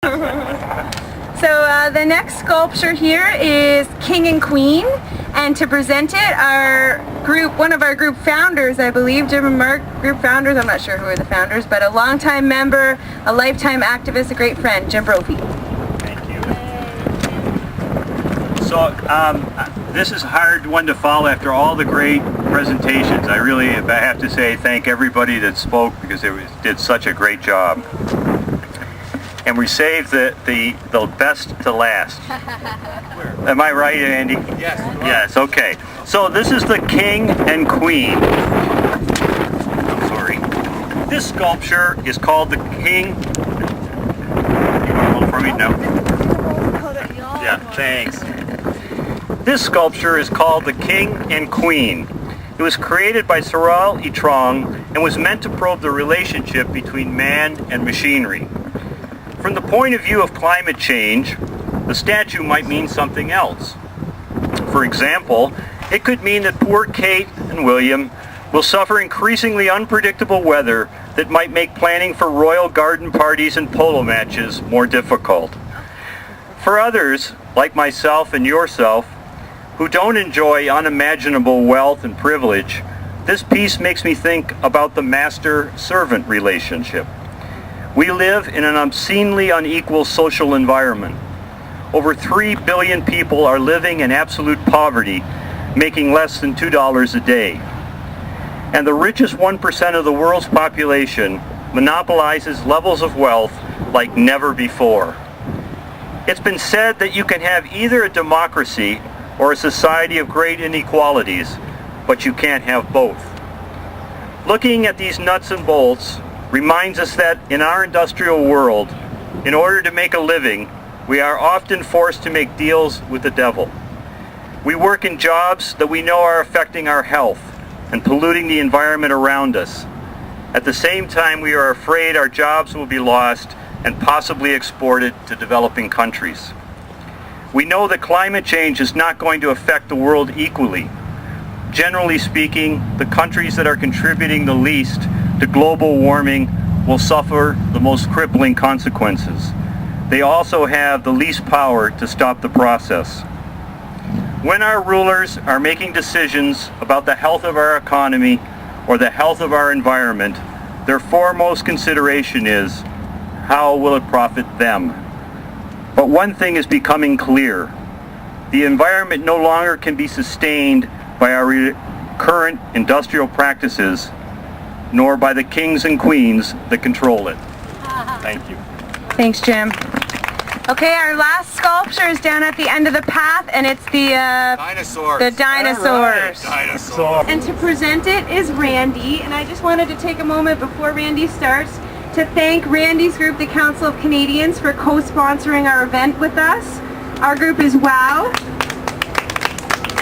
So the next sculpture here is King and Queen, and to present it, our group, one of our group founders, I believe, Jim and Mark, group founders, I'm not sure who are the founders, but a longtime member, a lifetime activist, a great friend, Jim Brophy. Thank you. So this is a hard one to follow after all the great presentations. I have to say thank everybody that spoke because they did such a great job. And we saved the best to last. Am I right, Andy? Yes. Yes, okay. So this is the King and Queen. Sorry. This sculpture is called the King. You want to hold for me? No. Yeah, thanks. This sculpture is called the King and Queen. It was created by Cyril Itron and was meant to probe the relationship between man and machinery. From the point of view of climate change, the statue might mean something else. For example, it could mean that poor Kate and William will suffer increasingly unpredictable weather that might make planning for royal garden parties and polo matches more difficult. For others, like myself and yourself, who don't enjoy unimaginable wealth and privilege, this piece makes me think about the master-servant relationship. We live in an obscenely unequal social environment. Over 3 billion people are living in absolute poverty, making less than $2 a day. And the richest 1% of the world's population monopolizes levels of wealth like never before. It's been said that you can have either a democracy or a society of great inequalities, but you can't have both. Looking at these nuts and bolts reminds us that in our industrial world, in order to make a living, we are often forced to make deals with the devil. We work in jobs that we know are affecting our health and polluting the environment around us. At the same time, we are afraid our jobs will be lost and possibly exported to developing countries. We know that climate change is not going to affect the world equally. Generally speaking, the countries that are contributing the least to global warming will suffer the most crippling consequences. They also have the least power to stop the process. When our rulers are making decisions about the health of our economy or the health of our environment, their foremost consideration is, how will it profit them? But one thing is becoming clear. The environment no longer can be sustained by our current industrial practices, nor by the kings and queens that control it. Thank you. Thanks, Jim. Okay, our last sculpture is down at the end of the path, and it's the dinosaurs. The dinosaurs. Right. Dinosaurs. And to present it is Randy, and I just wanted to take a moment before Randy starts to thank Randy's group, the Council of Canadians, for co-sponsoring our event with us. Our group is WOW.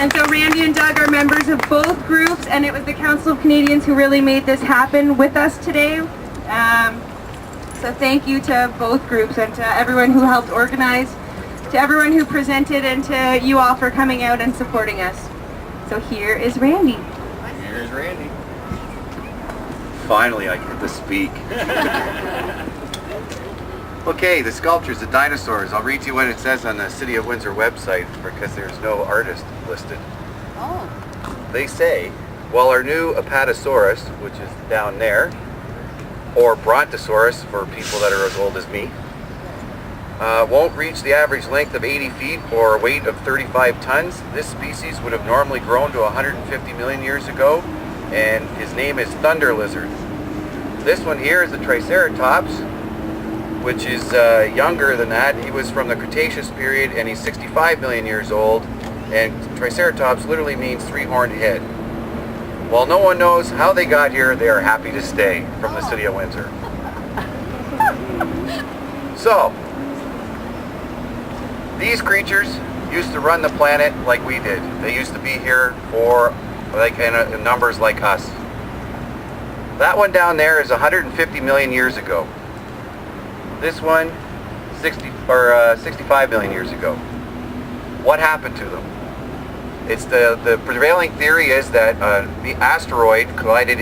And so Randy and Doug are members of both groups, and it was the Council of Canadians who really made this happen with us today. So thank you to both groups and to everyone who helped organize, to everyone who presented, and to you all for coming out and supporting us. So here is Randy. Here's Randy. Finally, I get to speak. Okay, the sculptures, the dinosaurs. I'll read to you what it says on the City of Windsor website because there's no artist listed. Oh. They say, while our new Apatosaurus, which is down there, or Brontosaurus for people that are as old as me, won't reach the average length of 80 feet or a weight of 35 tons, this species would have normally grown to 150 million years ago, and his name is Thunder Lizard. This one here is the Triceratops, which is younger than that. He was from the Cretaceous period, and he's 65 million years old, and Triceratops literally means three-horned head. While no one knows how they got here, they are happy to stay from the City of Windsor. So, these creatures used to run the planet like we did. They used to be here for in numbers like us. That one down there is 150 million years ago. This one, 65 million years ago. What happened to them? It's the prevailing theory is that the asteroid collided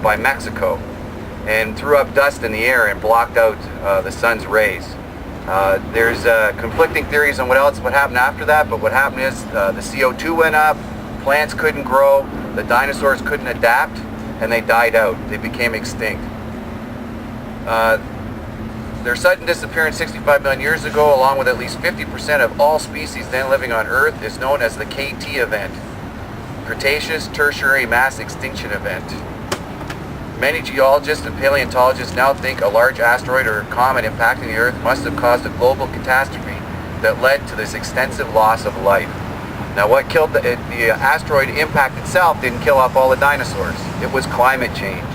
by Mexico and threw up dust in the air and blocked out the sun's rays. There's conflicting theories on what happened after that, but what happened is the CO2 went up, plants couldn't grow, the dinosaurs couldn't adapt, and they died out. They became extinct. Their sudden disappearance 65 million years ago, along with at least 50% of all species then living on Earth, is known as the KT event, Cretaceous Tertiary Mass Extinction Event. Many geologists and paleontologists now think a large asteroid or comet impacting the Earth must have caused a global catastrophe that led to this extensive loss of life. Now, what killed the asteroid impact itself didn't kill off all the dinosaurs. It was climate change.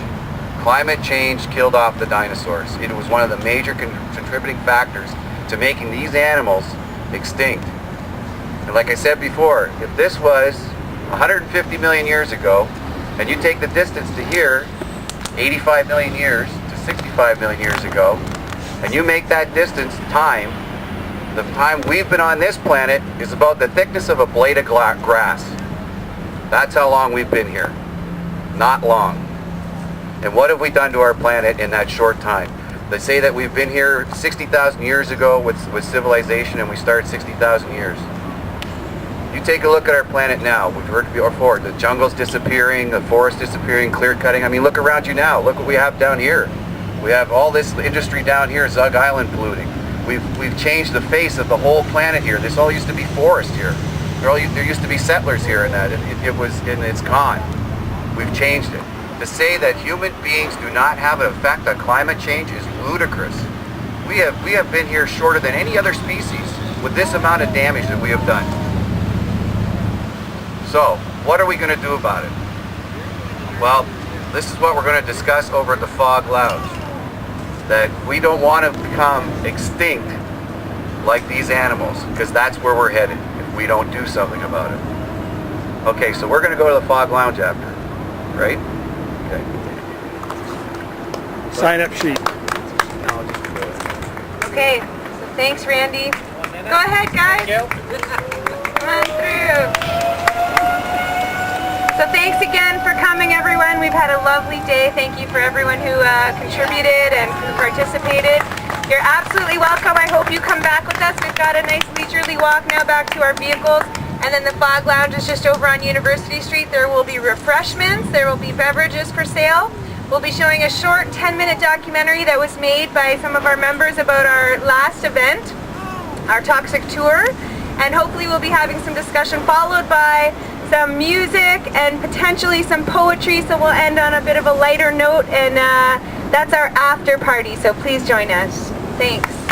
Climate change killed off the dinosaurs. It was one of the major contributing factors to making these animals extinct. And like I said before, if this was 150 million years ago, and you take the distance to here, 85 million years to 65 million years ago, and you make that distance time, the time we've been on this planet is about the thickness of a blade of grass. That's how long we've been here. Not long. And what have we done to our planet in that short time? They say that we've been here 60,000 years ago with civilization, and we started 60,000 years. You take a look at our planet now. We've heard before, the jungle's disappearing, the forest disappearing, clear cutting. I mean, look around you now. Look what we have down here. We have all this industry down here, Zug Island polluting. We've changed the face of the whole planet here. This all used to be forest here. There used to be settlers here, and that it's gone. We've changed it. To say that human beings do not have an effect on climate change is ludicrous. We have been here shorter than any other species with this amount of damage that we have done. So, what are we going to do about it? Well, this is what we're going to discuss over at the Fog Lounge. That we don't want to become extinct like these animals, because that's where we're headed if we don't do something about it. Okay, so we're going to go to the Fog Lounge after, right? Okay. Sign up sheet. Okay, so thanks, Randy. Go ahead, guys. Come on through. So thanks again for coming, everyone. We've had a lovely day. Thank you for everyone who contributed and who participated. You're absolutely welcome. I hope you come back with us. We've got a nice leisurely walk now back to our vehicles. And then the Fog Lounge is just over on University Street. There will be refreshments. There will be beverages for sale. We'll be showing a short 10-minute documentary that was made by some of our members about our last event, our toxic tour. And hopefully we'll be having some discussion followed by some music and potentially some poetry, so we'll end on a bit of a lighter note, and that's our after party, so please join us. Thanks.